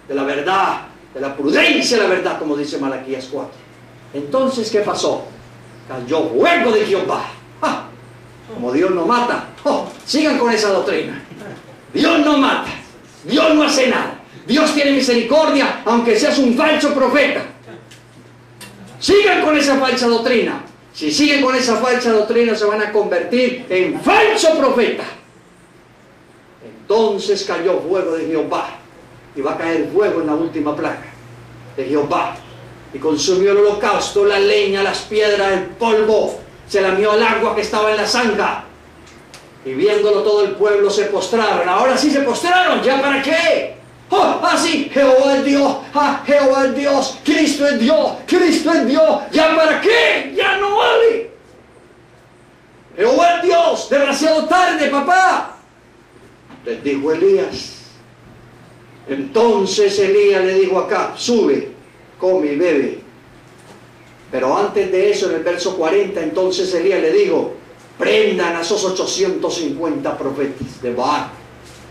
de la verdad, de la prudencia de la verdad, como dice Malaquías 4. Entonces, ¿qué pasó? Cayó fuego de Jehová. ¡Ah! Como Dios no mata. ¡Oh! Sigan con esa doctrina. Dios no mata. Dios no hace nada. Dios tiene misericordia, aunque seas un falso profeta. Sigan con esa falsa doctrina. Si siguen con esa falsa doctrina, se van a convertir en falso profeta. Entonces cayó fuego de Jehová. Y va a caer fuego en la última plaga de Jehová. Y consumió el holocausto, la leña, las piedras, el polvo. Se lamió el agua que estaba en la zanja. Y viéndolo todo el pueblo se postraron. Ahora sí se postraron. ¿Ya para qué? ¡Oh! ¡Así! Jehová es Dios. ¡Ah! Jehová es Dios. Cristo es Dios. Cristo es Dios. ¿Ya para qué? Ya no vale. Jehová es Dios. Demasiado tarde, papá. Les dijo Elías. Entonces Elías le dijo acá: sube, come y bebe. Pero antes de eso, en el verso 40, entonces Elías le dijo: prendan a esos 850 profetas de Baal,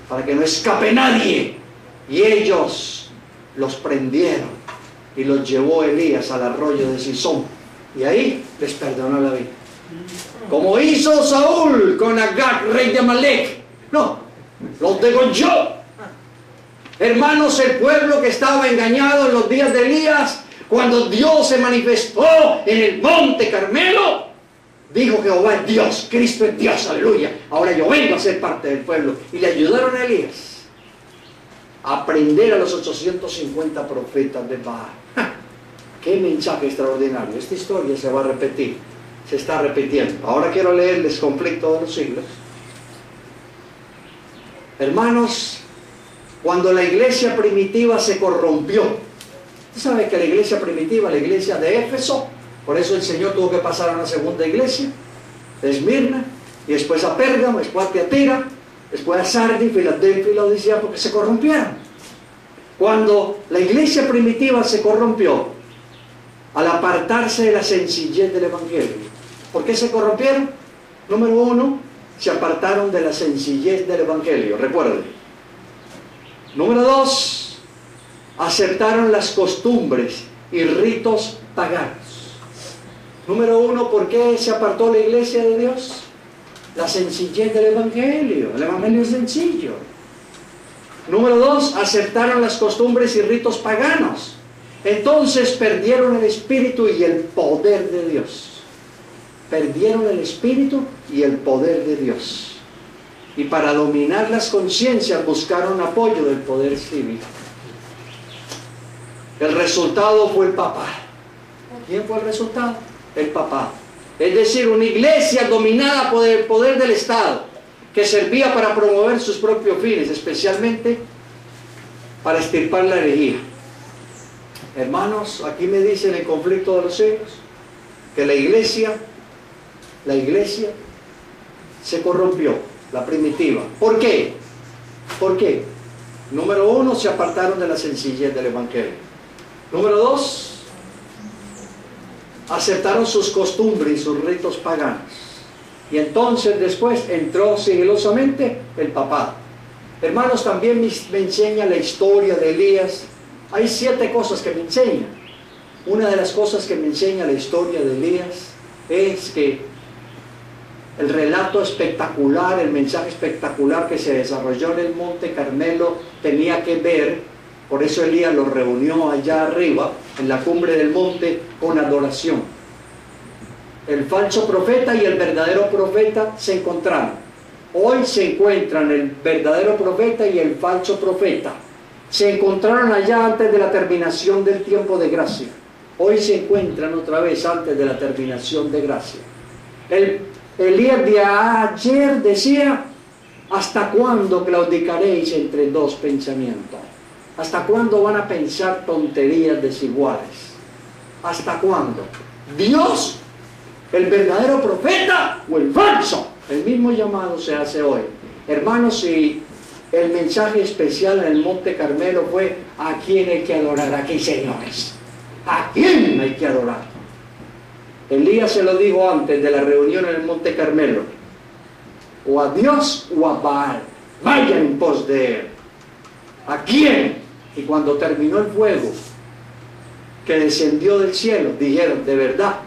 para que no escape nadie. Y ellos los prendieron y los llevó Elías al arroyo de Sison. Y ahí les perdonó la vida. Como hizo Saúl con Agag, rey de Amalek. No, los degolló. Hermanos, el pueblo que estaba engañado en los días de Elías, cuando Dios se manifestó en el monte Carmelo, dijo: Jehová es Dios, Cristo es Dios, aleluya. Ahora yo vengo a ser parte del pueblo. Y le ayudaron a Elías a prender a los 850 profetas de Baal. ¡Ja! ¡Qué mensaje extraordinario! Esta historia se va a repetir, se está repitiendo. Ahora quiero leerles Conflicto de los Siglos. Hermanos, cuando la iglesia primitiva se corrompió, ¿usted sabe que la iglesia primitiva, la iglesia de Éfeso, por eso el Señor tuvo que pasar a una segunda iglesia, de Esmirna, y después a Pérgamo, después a Tiatira, después a Sardis, Filadelfia y Laodicea, porque se corrompieron? Cuando la iglesia primitiva se corrompió, al apartarse de la sencillez del Evangelio. ¿Por qué se corrompieron? Número uno, se apartaron de la sencillez del Evangelio, recuerden. Número dos, aceptaron las costumbres y ritos paganos. Número uno, ¿por qué se apartó la iglesia de Dios? La sencillez del Evangelio. El Evangelio es sencillo. Número dos, aceptaron las costumbres y ritos paganos. Entonces perdieron el espíritu y el poder de Dios. Perdieron el espíritu y el poder de Dios. Y para dominar las conciencias buscaron apoyo del poder civil. El resultado fue el papado. ¿Quién fue el resultado? El papado. Es decir, una iglesia dominada por el poder del Estado, que servía para promover sus propios fines, especialmente para extirpar la herejía. Hermanos, aquí me dicen en el Conflicto de los Siglos que la iglesia se corrompió, la primitiva. ¿Por qué? ¿Por qué? Número uno, se apartaron de la sencillez del Evangelio. Número dos, aceptaron sus costumbres y sus ritos paganos. Y entonces después entró sigilosamente el papado. Hermanos, también me enseña la historia de Elías. Hay 7 cosas que me enseñan. Una de las cosas que me enseña la historia de Elías es que el relato espectacular, el mensaje espectacular que se desarrolló en el monte Carmelo tenía que ver, por eso Elías los reunió allá arriba, en la cumbre del monte, con adoración. El falso profeta y el verdadero profeta se encontraron. Hoy se encuentran el verdadero profeta y el falso profeta. Se encontraron allá antes de la terminación del tiempo de gracia. Hoy se encuentran otra vez antes de la terminación de gracia. Elías de ayer decía: ¿hasta cuándo claudicaréis entre dos pensamientos? ¿Hasta cuándo van a pensar tonterías desiguales? ¿Hasta cuándo? ¿Dios, el verdadero profeta o el falso? El mismo llamado se hace hoy. Hermanos, si el mensaje especial en el Monte Carmelo fue: ¿a quién hay que adorar aquí, señores? ¿A quién hay que adorar? Elías se lo dijo antes de la reunión en el Monte Carmelo: o a Dios o a Baal. Vayan en pos de él. ¿A quién? Y cuando terminó el fuego que descendió del cielo, dijeron, de verdad,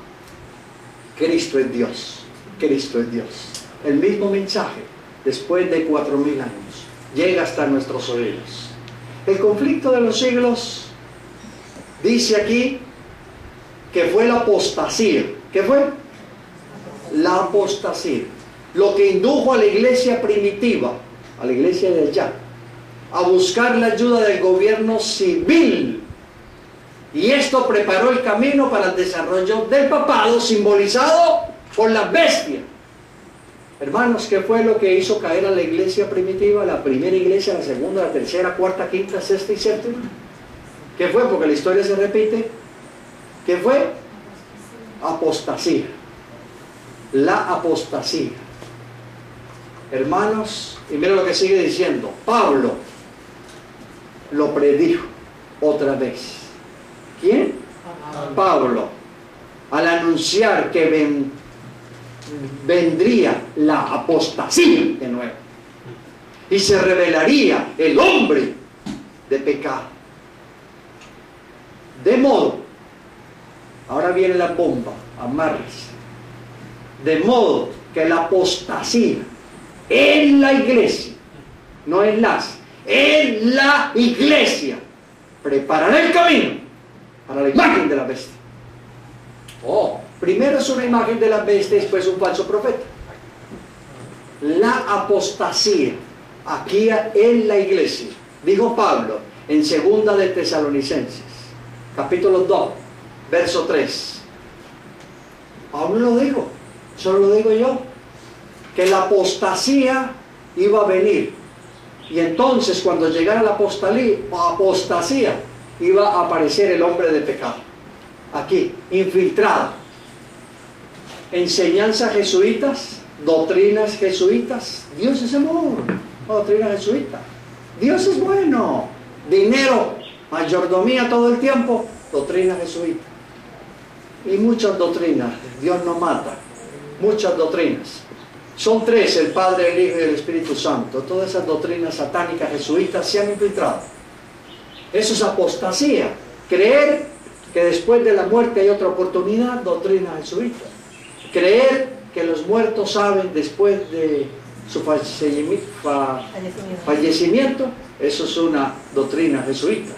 Cristo es Dios, Cristo es Dios. El mismo mensaje, después de 4000 años, llega hasta nuestros oídos. El conflicto de los siglos, dice aquí, que fue la apostasía. ¿Qué fue? La apostasía. Lo que indujo a la iglesia primitiva, a la iglesia de allá, a buscar la ayuda del gobierno civil. Y esto preparó el camino para el desarrollo del papado, simbolizado por la bestia. Hermanos, ¿qué fue lo que hizo caer a la iglesia primitiva? La primera iglesia, la segunda, la tercera, cuarta, quinta, sexta y séptima. ¿Qué fue? Porque la historia se repite. ¿Qué fue? Apostasía. La apostasía. Hermanos, y mira lo que sigue diciendo. Pablo lo predijo otra vez. ¿Quién? Pablo. Al anunciar que vendría la apostasía de nuevo. Y se revelaría el hombre de pecado. De modo, ahora viene la bomba, amárrese. De modo que la apostasía en la iglesia, no en la iglesia, preparará el camino para la imagen de la bestia. Primero es una imagen de la bestia y después un falso profeta. La apostasía aquí en la iglesia, dijo Pablo en 2 de Tesalonicenses, capítulo 2, verso 3. Pablo lo dijo, solo lo digo yo, que la apostasía iba a venir. Y entonces cuando llegara la apostasía, iba a aparecer el hombre de pecado. Aquí, infiltrado. Enseñanzas jesuitas, doctrinas jesuitas. Dios es amor, doctrina jesuita. Dios es bueno. Dinero, mayordomía todo el tiempo, doctrina jesuita. Y muchas doctrinas. Dios no mata. Muchas doctrinas. Son 3, el Padre, el Hijo y el Espíritu Santo. Todas esas doctrinas satánicas jesuitas se han infiltrado. Eso es apostasía. Creer que después de la muerte hay otra oportunidad, doctrina jesuita. Creer que los muertos saben después de su fallecimiento, eso es una doctrina jesuita.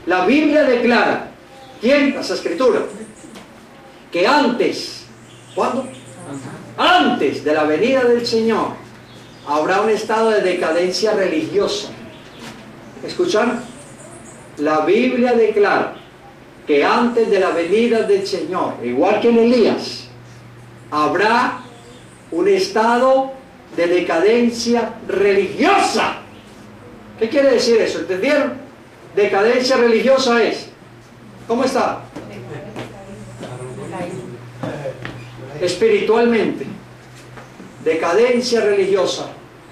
La Biblia declara, ¿quién? Las Escrituras, que antes, ¿cuándo? Antes de la venida del Señor, habrá un estado de decadencia religiosa. ¿Escucharon? La Biblia declara que antes de la venida del Señor, igual que en Elías, habrá un estado de decadencia religiosa. ¿Qué quiere decir eso? ¿Entendieron? Decadencia religiosa es, ¿cómo está? Espiritualmente. Decadencia religiosa,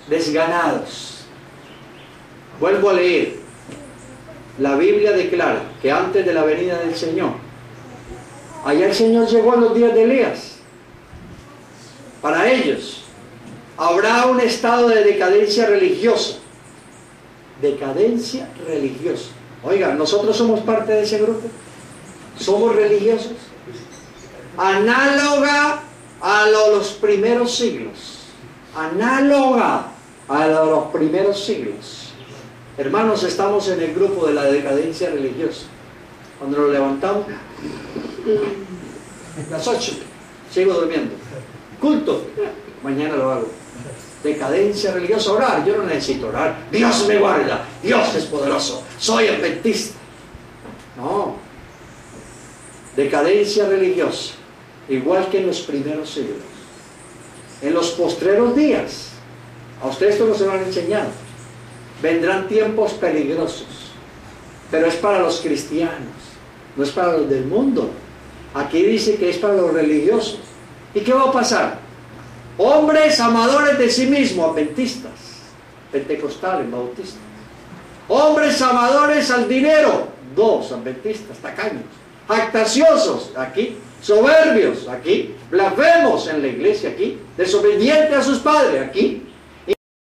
desganados. Vuelvo a leer. La Biblia declara que antes de la venida del Señor, allá el Señor llegó a los días de Elías. Para ellos habrá un estado de decadencia religiosa. Decadencia religiosa. Oiga, nosotros somos parte de ese grupo. Somos religiosos. Análoga a los primeros siglos. Análoga a los primeros siglos. Hermanos, estamos en el grupo de la decadencia religiosa. Cuando nos levantamos, las 8, sigo durmiendo. Culto, mañana lo hago. Decadencia religiosa, orar, yo no necesito orar. Dios me guarda, Dios es poderoso, soy adventista. No. Decadencia religiosa, igual que en los primeros siglos. En los postreros días, a ustedes esto no se lo han enseñado, vendrán tiempos peligrosos, pero es para los cristianos, no es para los del mundo. Aquí dice que es para los religiosos. ¿Y qué va a pasar? Hombres amadores de sí mismos, adventistas, pentecostales, bautistas. Hombres amadores al dinero, 2, adventistas, tacaños. Jactaciosos, aquí. Soberbios, aquí. Blasfemos en la iglesia, aquí. Desobedientes a sus padres, aquí.